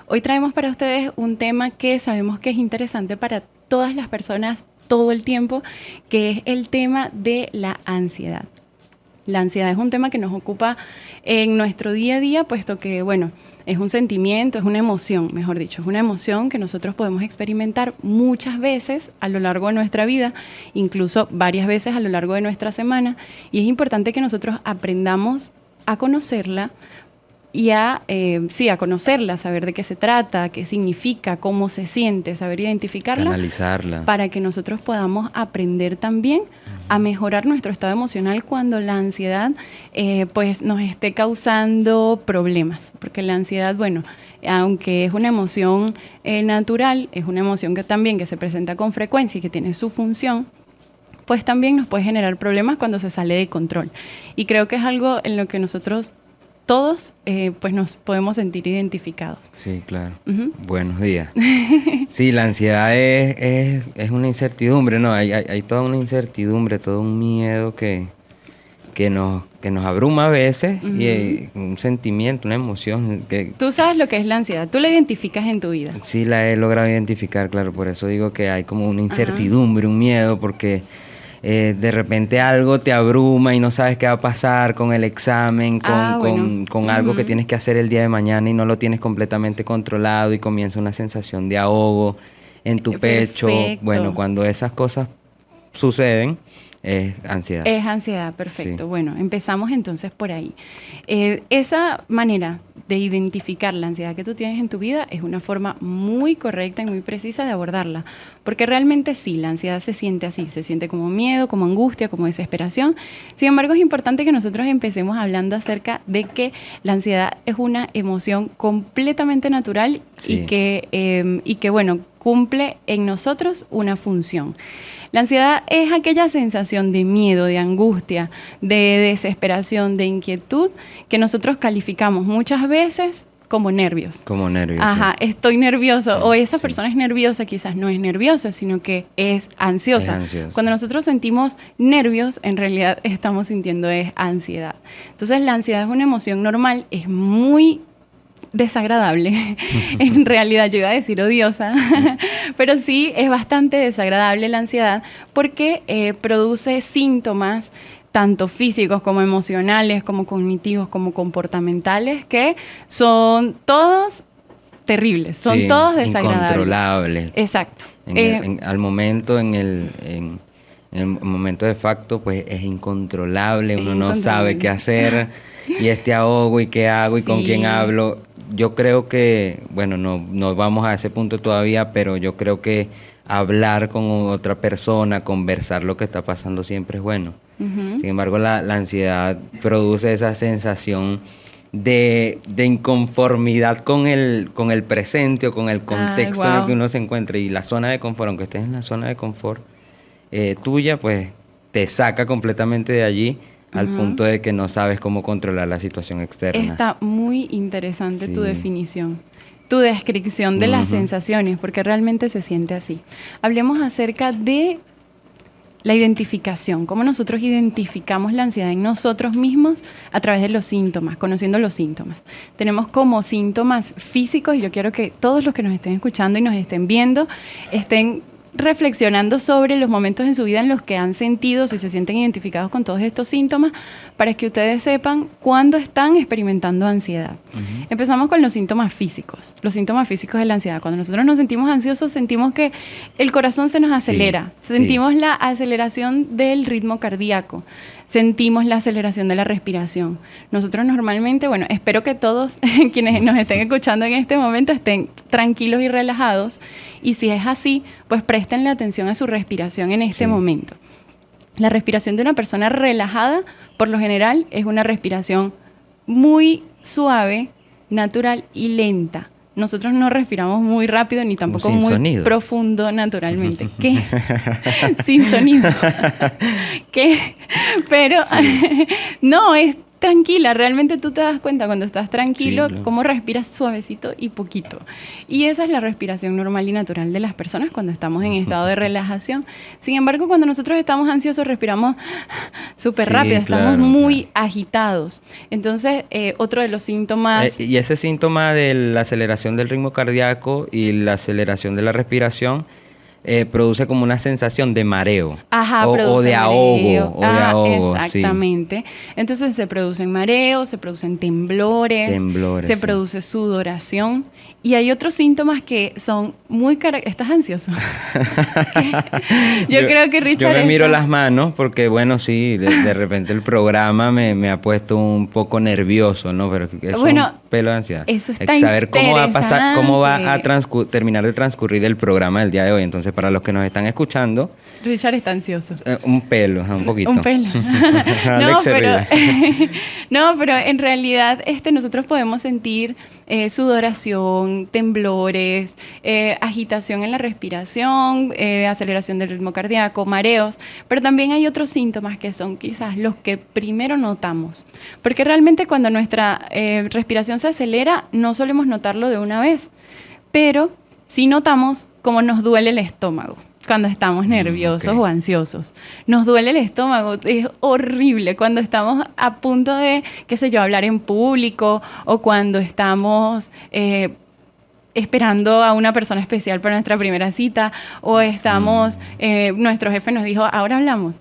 Hoy traemos para ustedes un tema que sabemos que es interesante para todas las personas todo el tiempo, que es el tema de la ansiedad. La ansiedad es un tema que nos ocupa en nuestro día a día, puesto que, bueno, es un sentimiento, es una emoción, mejor dicho, es una emoción que nosotros podemos experimentar muchas veces a lo largo de nuestra vida, incluso varias veces a lo largo de nuestra semana, y es importante que nosotros aprendamos a conocerla y a conocerla, saber de qué se trata, qué significa, cómo se siente, saber identificarla, analizarla, para que nosotros podamos aprender también a mejorar nuestro estado emocional cuando la ansiedad pues nos esté causando problemas, porque la ansiedad, bueno, aunque es una emoción natural, es una emoción que también que se presenta con frecuencia y que tiene su función, pues también nos puede generar problemas cuando se sale de control. Y creo que es algo en lo que nosotros todos pues nos podemos sentir identificados. Sí, claro. Buenos días. Sí, la ansiedad es una incertidumbre, ¿no? Hay toda una incertidumbre, todo un miedo que nos abruma a veces, y un sentimiento, una emoción. Tú sabes lo que es la ansiedad, tú la identificas en tu vida. Sí, la he logrado identificar, claro, por eso digo que hay como una incertidumbre, un miedo, porque de repente algo te abruma y no sabes qué va a pasar con el examen, con algo que tienes que hacer el día de mañana y no lo tienes completamente controlado y comienza una sensación de ahogo en tu pecho. Bueno, cuando esas cosas suceden, es ansiedad. Es ansiedad, perfecto. Sí. Bueno, empezamos entonces por ahí. Esa manera de identificar la ansiedad que tú tienes en tu vida es una forma muy correcta y muy precisa de abordarla, porque realmente sí, la ansiedad se siente así, se siente como miedo, como angustia, como desesperación. Sin embargo, es importante que nosotros empecemos hablando acerca de que la ansiedad es una emoción completamente natural, sí, y que, bueno, cumple en nosotros una función. La ansiedad es aquella sensación de miedo, de angustia, de desesperación, de inquietud que nosotros calificamos muchas veces como nervios. Como nervios. Ajá, sí. Estoy nervioso. Sí, o esa persona es nerviosa, quizás no es nerviosa, sino que es ansiosa. Es ansiosa. Cuando nosotros sentimos nervios, en realidad estamos sintiendo es ansiedad. Entonces, la ansiedad es una emoción normal, es muy desagradable. En realidad yo iba a decir odiosa, pero sí es bastante desagradable la ansiedad porque produce síntomas tanto físicos como emocionales, como cognitivos, como comportamentales, que son todos terribles, son todos desagradables. Incontrolables. Exacto. Al momento, en el momento de facto, pues es incontrolable, uno no sabe qué hacer, y ahogo, y qué hago, y con quién hablo. Yo creo que, bueno, no vamos a ese punto todavía, pero yo creo que hablar con otra persona, conversar lo que está pasando siempre es bueno. Sin embargo, la ansiedad produce esa sensación de inconformidad con el presente o con el contexto en el que uno se encuentra. Y la zona de confort, aunque estés en la zona de confort tuya, pues te saca completamente de allí, al punto de que no sabes cómo controlar la situación externa. Está muy interesante tu definición, tu descripción de las sensaciones, porque realmente se siente así. Hablemos acerca de la identificación, cómo nosotros identificamos la ansiedad en nosotros mismos a través de los síntomas, conociendo los síntomas. Tenemos como síntomas físicos, y yo quiero que todos los que nos estén escuchando y nos estén viendo estén reflexionando sobre los momentos en su vida en los que han sentido, si se sienten identificados con todos estos síntomas, para que ustedes sepan cuándo están experimentando ansiedad. Empezamos con los síntomas físicos. Los síntomas físicos de la ansiedad. Cuando nosotros nos sentimos ansiosos, sentimos que el corazón se nos acelera. Sentimos la aceleración del ritmo cardíaco. Sentimos la aceleración de la respiración. Nosotros normalmente, bueno, espero que todos quienes nos estén escuchando en este momento estén tranquilos y relajados, y si es así, pues prestenle atención a su respiración en este momento. La respiración de una persona relajada, por lo general, es una respiración muy suave, natural y lenta. Nosotros no respiramos muy rápido ni tampoco muy sonido. Profundo naturalmente. ¿Qué? Sin sonido. ¿Qué? Pero no, es tranquila. Realmente tú te das cuenta cuando estás tranquilo, Sí, claro. cómo respiras suavecito y poquito. Y esa es la respiración normal y natural de las personas cuando estamos en estado de relajación. Sin embargo, cuando nosotros estamos ansiosos, respiramos súper Sí, rápido, estamos claro, muy claro. agitados. Entonces, otro de los síntomas... Y ese síntoma de la aceleración del ritmo cardíaco y la aceleración de la respiración produce como una sensación de mareo Ajá, o produce de mareo. ahogo, sí. Exactamente. Entonces se producen mareos, se producen temblores, Temblores, se sí. produce sudoración. Y hay otros síntomas que son muy ¿Estás ansioso? Yo creo que Richard Yo me miro está- las manos porque, bueno, sí, de repente el programa me ha puesto un poco nervioso, ¿no? Pero eso es Bueno, un pelo de ansiedad. eso está Saber cómo va a pasar, cómo va a interesante. terminar de transcurrir el programa del día de hoy. Entonces, para los que nos están escuchando, Richard está ansioso. un pelo, un poquito. Un pelo. No, Alex se pero, ríe. no, pero en realidad nosotros podemos sentir sudoración, temblores, agitación en la respiración, aceleración del ritmo cardíaco, mareos, pero también hay otros síntomas que son quizás los que primero notamos, porque realmente cuando nuestra respiración se acelera no solemos notarlo de una vez, pero sí notamos cómo nos duele el estómago cuando estamos nerviosos ok. o ansiosos. Nos duele el estómago, es horrible cuando estamos a punto de, qué sé yo, hablar en público o cuando estamos esperando a una persona especial para nuestra primera cita o estamos, nuestro jefe nos dijo, ahora hablamos.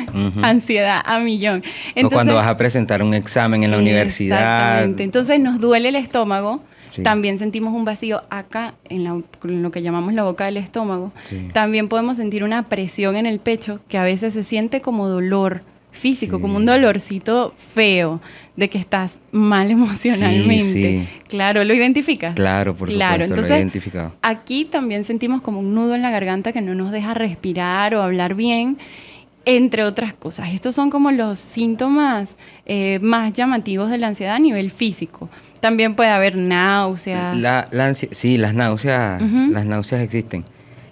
Ujú. Ansiedad a millón. O cuando vas a presentar un examen en la universidad. Exactamente. Entonces nos duele el estómago. Sí. También sentimos un vacío acá, en lo que llamamos la boca del estómago. Sí. También podemos sentir una presión en el pecho, que a veces se siente como dolor físico, Sí. como un dolorcito feo de que estás mal emocionalmente. Sí. Claro, ¿lo identificas? Claro, por Claro, supuesto, entonces lo he identificado. aquí también sentimos como un nudo en la garganta que no nos deja respirar o hablar bien, entre otras cosas. Estos son como los síntomas más llamativos de la ansiedad a nivel físico. También puede haber náuseas. Sí, las náuseas, Ujú. las náuseas existen.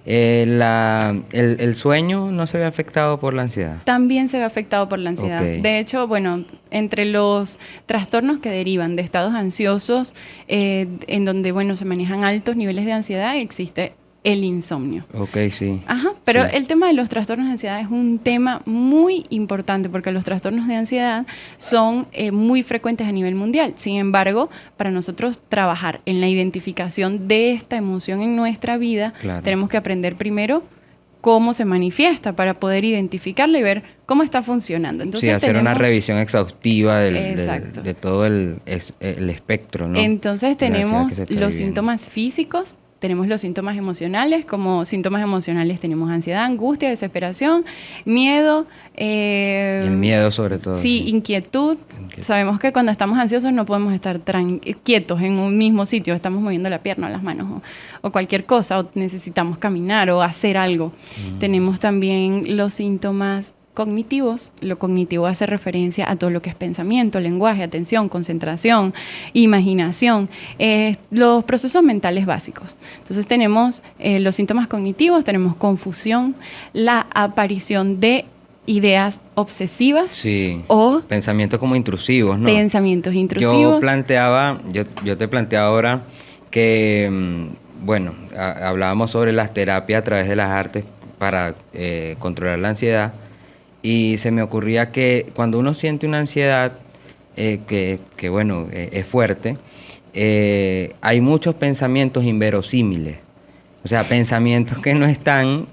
El sueño no se ve afectado por la ansiedad. También se ve afectado por la ansiedad. Ok. De hecho, bueno, entre los trastornos que derivan de estados ansiosos, en donde, bueno, se manejan altos niveles de ansiedad, existe el insomnio. Ok, sí. Ajá, pero Sí. el tema de los trastornos de ansiedad es un tema muy importante porque los trastornos de ansiedad son muy frecuentes a nivel mundial. Sin embargo, para nosotros trabajar en la identificación de esta emoción en nuestra vida, Claro. tenemos que aprender primero cómo se manifiesta para poder identificarla y ver cómo está funcionando. Entonces, Sí, hacer una tenemos- revisión exhaustiva Exacto. de todo el espectro, ¿no? Entonces de la ansiedad que tenemos se está los viviendo. síntomas físicos, tenemos los síntomas emocionales. Como síntomas emocionales tenemos ansiedad, angustia, desesperación, miedo. Y el miedo sobre todo. Sí, inquietud. Inquietud. Sabemos que cuando estamos ansiosos no podemos estar quietos en un mismo sitio, estamos moviendo la pierna, las manos o cualquier cosa, o necesitamos caminar o hacer algo. Tenemos también los síntomas cognitivos. Lo cognitivo hace referencia a todo lo que es pensamiento, lenguaje, atención, concentración, imaginación, los procesos mentales básicos. Entonces tenemos los síntomas cognitivos, tenemos confusión, la aparición de ideas obsesivas Sí. o Pensamientos como intrusivos, ¿no? pensamientos intrusivos. Yo te planteaba ahora que, bueno, hablábamos sobre las terapias a través de las artes para controlar la ansiedad. Y se me ocurría que cuando uno siente una ansiedad que bueno, es fuerte, hay muchos pensamientos inverosímiles. O sea, pensamientos que no están,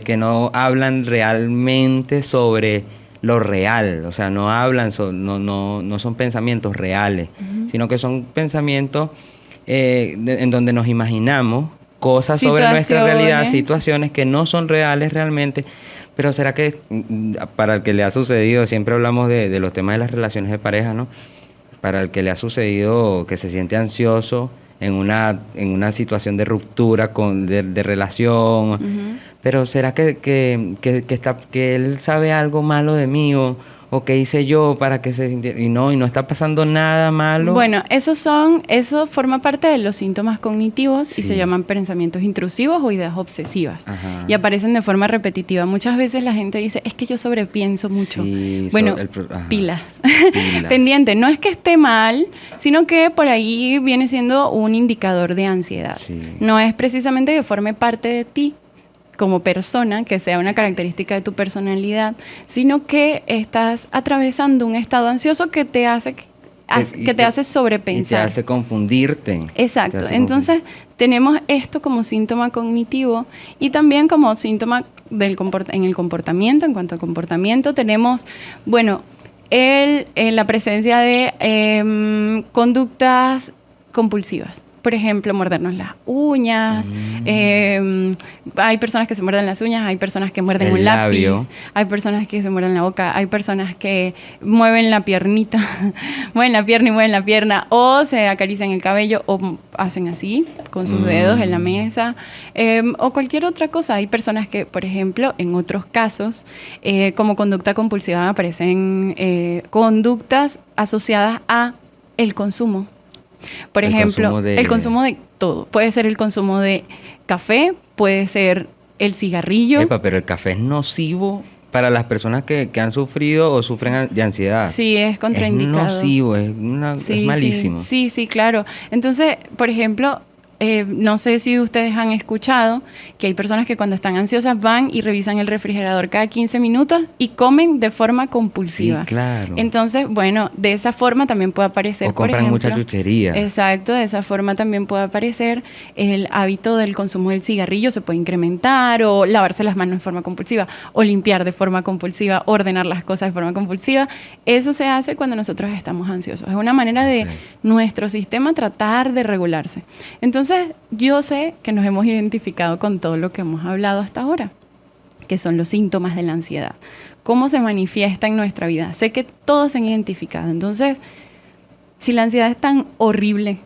que no hablan realmente sobre lo real. O sea, no hablan, no son pensamientos reales, sino que son pensamientos en donde nos imaginamos cosas sobre nuestra realidad, situaciones que no son reales realmente. Pero ¿será que para el que le ha sucedido, siempre hablamos de los temas de las relaciones de pareja, ¿no? Para el que le ha sucedido que se siente ansioso en una situación de ruptura de relación, pero ¿será que él sabe algo malo de mí o o qué hice yo para que se sintiera, y no está pasando nada malo. Bueno, eso forma parte de los síntomas cognitivos Sí. y se llaman pensamientos intrusivos o ideas obsesivas. Ajá. Y aparecen de forma repetitiva. Muchas veces la gente dice, es que yo sobrepienso mucho. Sí, bueno, ajá. pilas. Pilas. Pendiente, no es que esté mal, sino que por ahí viene siendo un indicador de ansiedad. Sí. No es precisamente que forme parte de ti como persona, que sea una característica de tu personalidad, sino que estás atravesando un estado ansioso que te hace sobrepensar. Y te hace confundirte. Exacto. Entonces, tenemos esto como síntoma cognitivo y también como síntoma en el comportamiento. En cuanto al comportamiento, tenemos, bueno, la presencia de conductas compulsivas. Por ejemplo, mordernos las uñas. Hay personas que se muerden las uñas, hay personas que muerden un lápiz, hay personas que se muerden la boca, hay personas que mueven la piernita, mueven la pierna y mueven la pierna, o se acarician el cabello, o hacen así, con sus dedos en la mesa, o cualquier otra cosa. Hay personas que, por ejemplo, en otros casos, como conducta compulsiva aparecen conductas asociadas a el consumo. Por ejemplo, el consumo de todo. Puede ser el consumo de café, puede ser el cigarrillo. Epa, pero el café es nocivo para las personas que han sufrido o sufren de ansiedad. Sí, es contraindicado. Es nocivo, es malísimo. Sí, claro. Entonces, por ejemplo, no sé si ustedes han escuchado que hay personas que cuando están ansiosas van y revisan el refrigerador cada 15 minutos y comen de forma compulsiva. Sí, claro. Entonces, bueno, de esa forma también puede aparecer, o compran por ejemplo, mucha chuchería. Exacto, de esa forma también puede aparecer el hábito del consumo del cigarrillo, se puede incrementar, o lavarse las manos de forma compulsiva, o limpiar de forma compulsiva, ordenar las cosas de forma compulsiva. Eso se hace cuando nosotros estamos ansiosos. Es una manera de nuestro sistema tratar de regularse. Entonces, yo sé que nos hemos identificado con todo lo que hemos hablado hasta ahora, que son los síntomas de la ansiedad. ¿Cómo se manifiesta en nuestra vida? Sé que todos se han identificado. Entonces, si la ansiedad es tan horrible,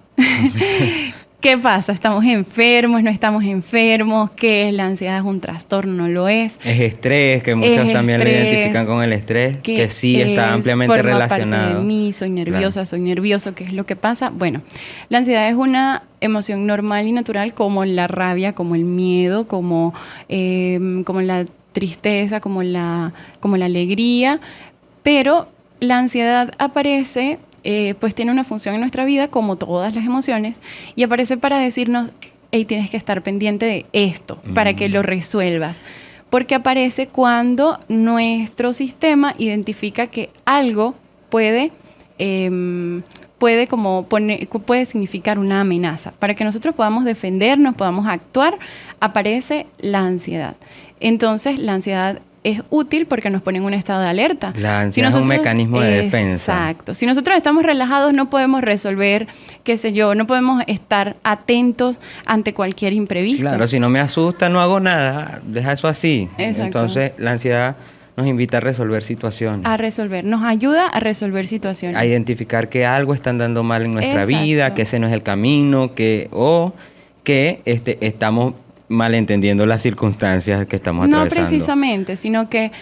¿qué pasa? ¿Estamos enfermos? ¿No estamos enfermos? ¿Qué es la ansiedad? ¿Es un trastorno? ¿No lo es? Es estrés, que muchos también lo identifican con el estrés, que sí está ampliamente relacionado. Parte de mí, soy nerviosa, claro. Soy nervioso, ¿qué es lo que pasa? Bueno, la ansiedad es una emoción normal y natural como la rabia, como el miedo, como la tristeza, como la alegría, pero la ansiedad aparece... pues tiene una función en nuestra vida como todas las emociones y aparece para decirnos, hey, tienes que estar pendiente de esto para que lo resuelvas, porque aparece cuando nuestro sistema identifica que algo puede significar una amenaza. Para que nosotros podamos defendernos, podamos actuar, aparece la ansiedad. Entonces, la ansiedad es útil porque nos pone en un estado de alerta. La ansiedad es un mecanismo de defensa. Exacto. Si nosotros estamos relajados, no podemos resolver, no podemos estar atentos ante cualquier imprevisto. Claro, si no me asusta, no hago nada. Deja eso así. Exacto. Entonces, la ansiedad nos invita a resolver situaciones. Nos ayuda a resolver situaciones. A identificar que algo está andando mal en nuestra Exacto. vida, que ese no es el camino, que estamos malentendiendo las circunstancias que estamos atravesando. No precisamente, sino que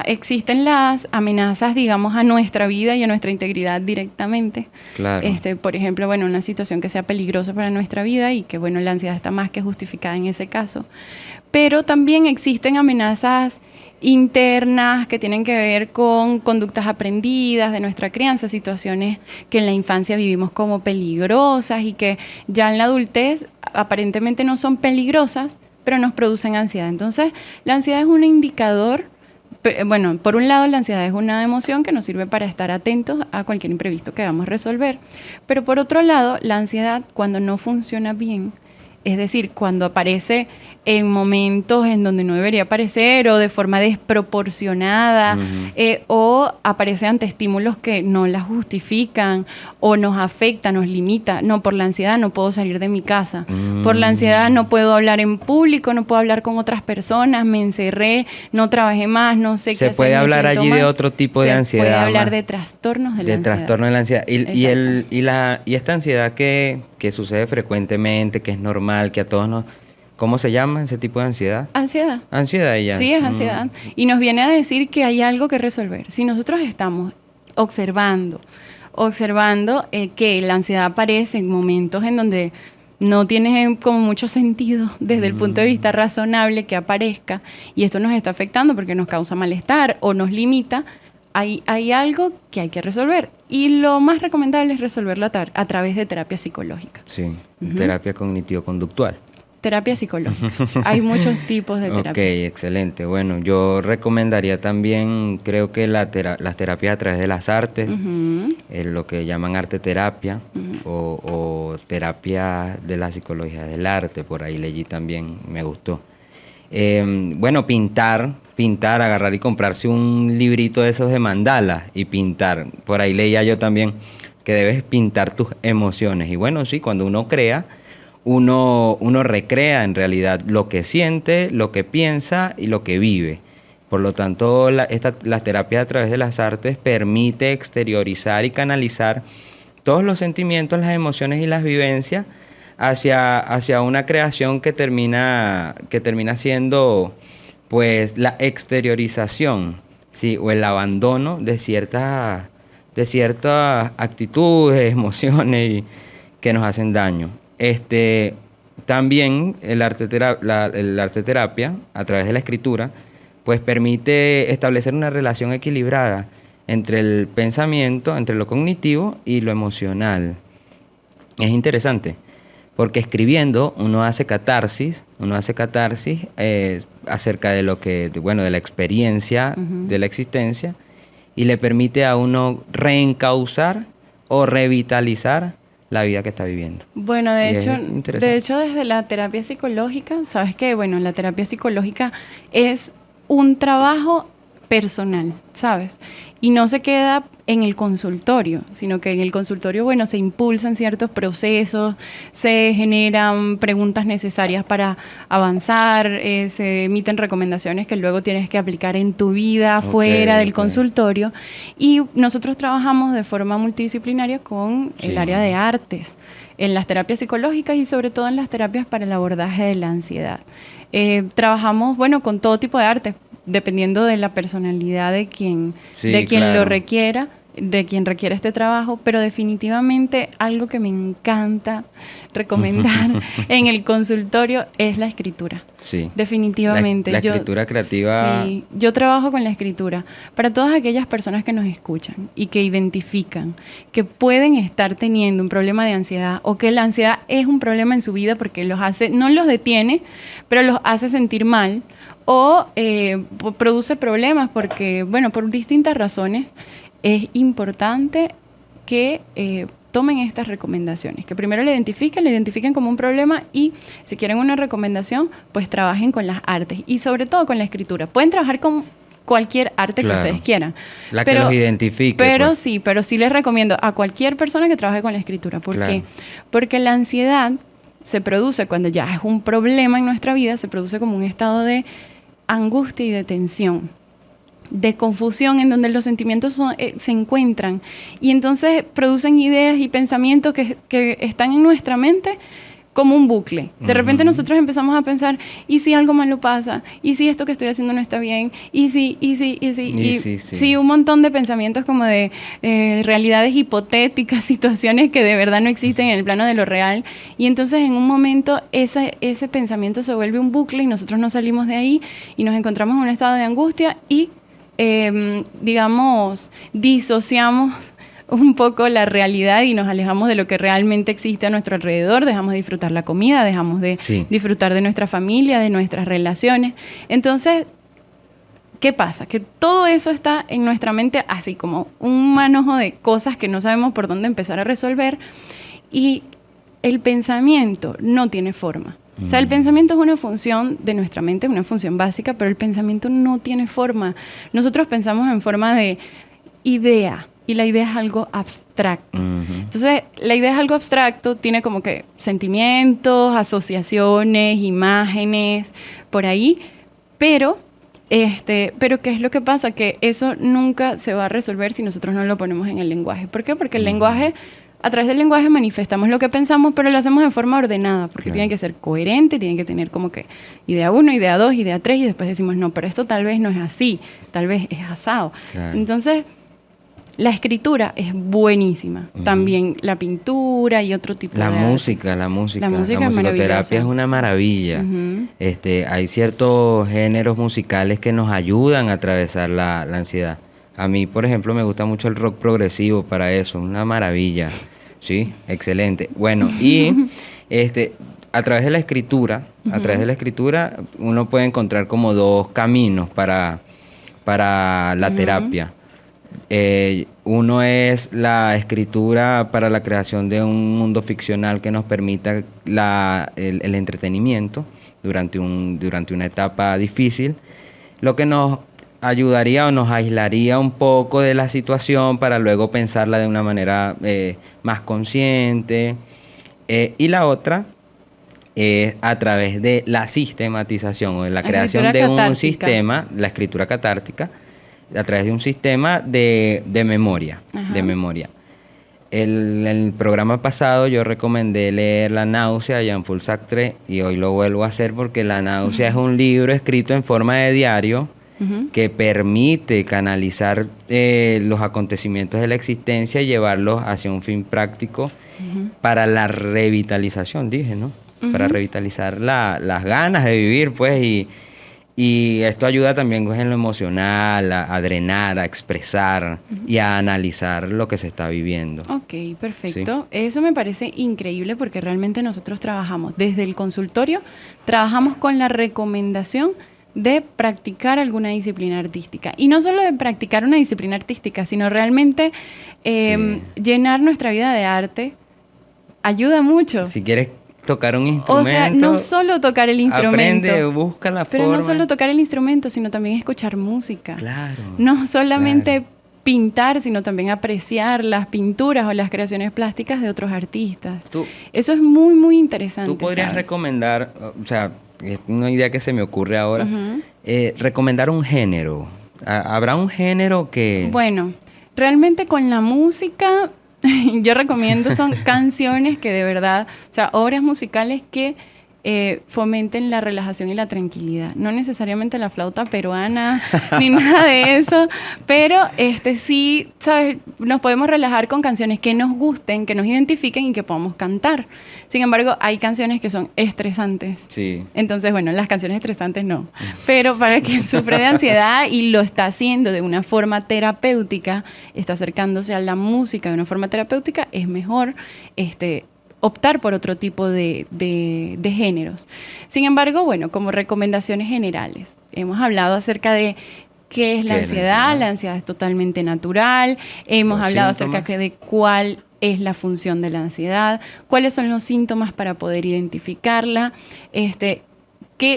existen las amenazas, digamos, a nuestra vida y a nuestra integridad directamente. Claro. Por ejemplo, una situación que sea peligrosa para nuestra vida y que, la ansiedad está más que justificada en ese caso. Pero también existen amenazas internas que tienen que ver con conductas aprendidas de nuestra crianza, situaciones que en la infancia vivimos como peligrosas y que ya en la adultez aparentemente no son peligrosas, pero nos producen ansiedad. Entonces, la ansiedad es un indicador. Por un lado, la ansiedad es una emoción que nos sirve para estar atentos a cualquier imprevisto que vamos a resolver. Pero por otro lado, la ansiedad, cuando no funciona bien, es decir, cuando aparece en momentos en donde no debería aparecer o de forma desproporcionada, o aparece ante estímulos que no la justifican o nos afecta, nos limita. No, por la ansiedad no puedo salir de mi casa. Por la ansiedad no puedo hablar en público, no puedo hablar con otras personas, me encerré, no trabajé más, no sé qué hacer. Se puede hablar allí de otro tipo de ansiedad. Se puede hablar de trastornos de la ansiedad. De trastorno de la ansiedad. Y esta ansiedad que sucede frecuentemente, que es normal, que a todos ¿Cómo se llama ese tipo de ansiedad? Ansiedad. Ansiedad ya. Sí, es ansiedad. Y nos viene a decir que hay algo que resolver. Si nosotros estamos observando que la ansiedad aparece en momentos en donde no tiene como mucho sentido desde el punto de vista razonable que aparezca, y esto nos está afectando porque nos causa malestar o nos limita, hay algo que hay que resolver. Y lo más recomendable es resolverlo a través de terapia psicológica. Sí, terapia cognitivo-conductual. Terapia psicológica. Hay muchos tipos de terapia. Ok, excelente. Bueno, yo recomendaría también, creo que las terapias a través de las artes, lo que llaman arte terapia, o terapia de la psicología del arte, por ahí leí también, me gustó. Bueno, pintar, agarrar y comprarse un librito de esos de mandala y pintar. Por ahí leía yo también que debes pintar tus emociones. Y bueno, sí, cuando uno crea, uno recrea en realidad lo que siente, lo que piensa y lo que vive. Por lo tanto, las terapias a través de las artes permite exteriorizar y canalizar todos los sentimientos, las emociones y las vivencias hacia una creación que termina siendo pues la exteriorización, ¿sí? O el abandono de ciertas actitudes, emociones que nos hacen daño. También el arte terapia a través de la escritura pues permite establecer una relación equilibrada entre el pensamiento, entre lo cognitivo y lo emocional. Es interesante porque escribiendo uno hace catarsis acerca de de la experiencia de la existencia, y le permite a uno reencauzar o revitalizar la vida que está viviendo. Bueno, de hecho, desde la terapia psicológica, ¿sabes qué? Bueno, la terapia psicológica es un trabajo personal, ¿sabes? Y no se queda en el consultorio, sino que en el consultorio, bueno, se impulsan ciertos procesos, se generan preguntas necesarias para avanzar, se emiten recomendaciones que luego tienes que aplicar en tu vida fuera del consultorio. Y nosotros trabajamos de forma multidisciplinaria con el área de artes, en las terapias psicológicas y sobre todo en las terapias para el abordaje de la ansiedad. Trabajamos, bueno, con todo tipo de arte, dependiendo de la personalidad de quien lo requiera, de quien requiera este trabajo, pero definitivamente algo que me encanta recomendar en el consultorio es la escritura. Sí. Definitivamente. La escritura creativa. Sí, yo trabajo con la escritura para todas aquellas personas que nos escuchan y que identifican que pueden estar teniendo un problema de ansiedad, o que la ansiedad es un problema en su vida porque no los detiene, pero los hace sentir mal, o produce problemas porque, bueno, por distintas razones. Es importante que tomen estas recomendaciones, que primero lo identifiquen como un problema, y si quieren una recomendación, pues trabajen con las artes y sobre todo con la escritura. Pueden trabajar con cualquier arte que ustedes quieran. Que los identifique. Pero sí les recomiendo a cualquier persona que trabaje con la escritura. ¿Por qué? Porque la ansiedad se produce cuando ya es un problema en nuestra vida, se produce como un estado de angustia y de tensión, de confusión, en donde los sentimientos se encuentran, y entonces producen ideas y pensamientos que están en nuestra mente como un bucle. De repente nosotros empezamos a pensar, ¿y si algo malo pasa? ¿Y si esto que estoy haciendo no está bien? ¿Y si? Un montón de pensamientos como de realidades hipotéticas, situaciones que de verdad no existen en el plano de lo real. Y entonces en un momento ese pensamiento se vuelve un bucle y nosotros no salimos de ahí y nos encontramos en un estado de angustia y disociamos un poco la realidad y nos alejamos de lo que realmente existe a nuestro alrededor, dejamos de disfrutar la comida, dejamos de disfrutar de nuestra familia, de nuestras relaciones. Entonces, ¿qué pasa? Que todo eso está en nuestra mente así como un manojo de cosas que no sabemos por dónde empezar a resolver, y el pensamiento no tiene forma. O sea, el pensamiento es una función de nuestra mente, es una función básica, pero el pensamiento no tiene forma. Nosotros pensamos en forma de idea, y la idea es algo abstracto. Entonces, la idea es algo abstracto, tiene como que sentimientos, asociaciones, imágenes, por ahí, pero ¿qué es lo que pasa? Que eso nunca se va a resolver si nosotros no lo ponemos en el lenguaje. ¿Por qué? Porque el lenguaje a través del lenguaje manifestamos lo que pensamos, pero lo hacemos de forma ordenada, porque Claro. tiene que ser coherente, tiene que tener como que idea 1, idea 2, idea 3, y después decimos, no, pero esto tal vez no es así, tal vez es asado. Claro. Entonces, la escritura es buenísima. Ujú. También la pintura y otro tipo La de música, artes. la música. La música La es musicoterapia maravillosa. es una maravilla. Ujú. Hay ciertos géneros musicales que nos ayudan a atravesar la ansiedad. A mí, por ejemplo, me gusta mucho el rock progresivo para eso, una maravilla. Sí, excelente. Bueno, y a través de la escritura, uno puede encontrar como dos caminos para la terapia. Uno es la escritura para la creación de un mundo ficcional que nos permita el entretenimiento durante una etapa difícil, lo que nos ayudaría o nos aislaría un poco de la situación para luego pensarla de una manera más consciente. Y la otra es a través de la sistematización o de la creación de escritura un catártica. sistema, la escritura catártica, a través de un sistema de memoria. Ajá. De memoria. En el programa pasado yo recomendé leer La náusea de Jean-Paul Sartre y hoy lo vuelvo a hacer porque La náusea es un libro escrito en forma de diario que permite canalizar los acontecimientos de la existencia y llevarlos hacia un fin práctico para la revitalización, dije, ¿no? Para revitalizar las ganas de vivir, pues, y esto ayuda también pues, en lo emocional, a drenar, a expresar y a analizar lo que se está viviendo. Ok, perfecto. Eso me parece increíble porque realmente nosotros trabajamos desde el consultorio, trabajamos con la recomendación de practicar alguna disciplina artística. Y no solo de practicar una disciplina artística, sino realmente llenar nuestra vida de arte ayuda mucho. Si quieres tocar un instrumento, O sea, no solo tocar el instrumento. aprende, busca la Pero forma. no solo tocar el instrumento, sino también escuchar música. Claro. No solamente claro. pintar, sino también apreciar las pinturas o las creaciones plásticas de otros artistas. Eso es muy, muy interesante. Tú podrías ¿sabes? recomendar, o sea, es una idea que se me ocurre ahora, recomendar un género. ¿Habrá un género que...? Bueno, realmente con la música, yo recomiendo son canciones que de verdad, o sea, obras musicales que fomenten la relajación y la tranquilidad. No necesariamente la flauta peruana ni nada de eso, pero sí, ¿sabes? Nos podemos relajar con canciones que nos gusten, que nos identifiquen y que podamos cantar. Sin embargo, hay canciones que son estresantes. Sí. Entonces, bueno, las canciones estresantes no. Pero para quien sufre de ansiedad y lo está haciendo de una forma terapéutica, está acercándose a la música de una forma terapéutica, es mejor optar por otro tipo de géneros. Sin embargo, bueno, como recomendaciones generales, hemos hablado acerca de qué es la ansiedad. La ansiedad es totalmente natural. Hemos hablado acerca de cuál es la función de la ansiedad, cuáles son los síntomas para poder identificarla,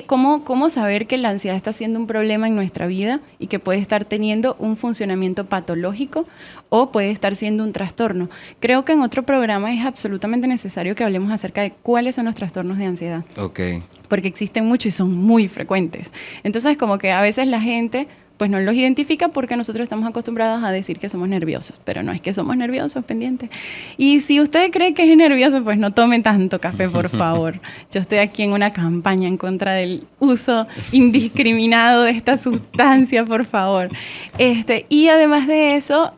cómo saber que la ansiedad está siendo un problema en nuestra vida y que puede estar teniendo un funcionamiento patológico o puede estar siendo un trastorno. Creo que en otro programa es absolutamente necesario que hablemos acerca de cuáles son los trastornos de ansiedad. Okay. Porque existen muchos y son muy frecuentes. Entonces, como que a veces la gente pues no los identifica porque nosotros estamos acostumbrados a decir que somos nerviosos, pero no es que somos nerviosos, pendiente. Y si usted cree que es nervioso, pues no tome tanto café, por favor. Yo estoy aquí en una campaña en contra del uso indiscriminado de esta sustancia, por favor. Y además de eso,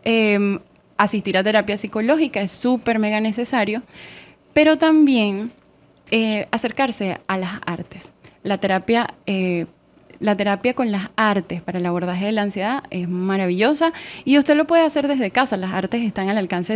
asistir a terapia psicológica es súper mega necesario, pero también acercarse a las artes. La terapia con las artes para el abordaje de la ansiedad es maravillosa y usted lo puede hacer desde casa. Las artes están al alcance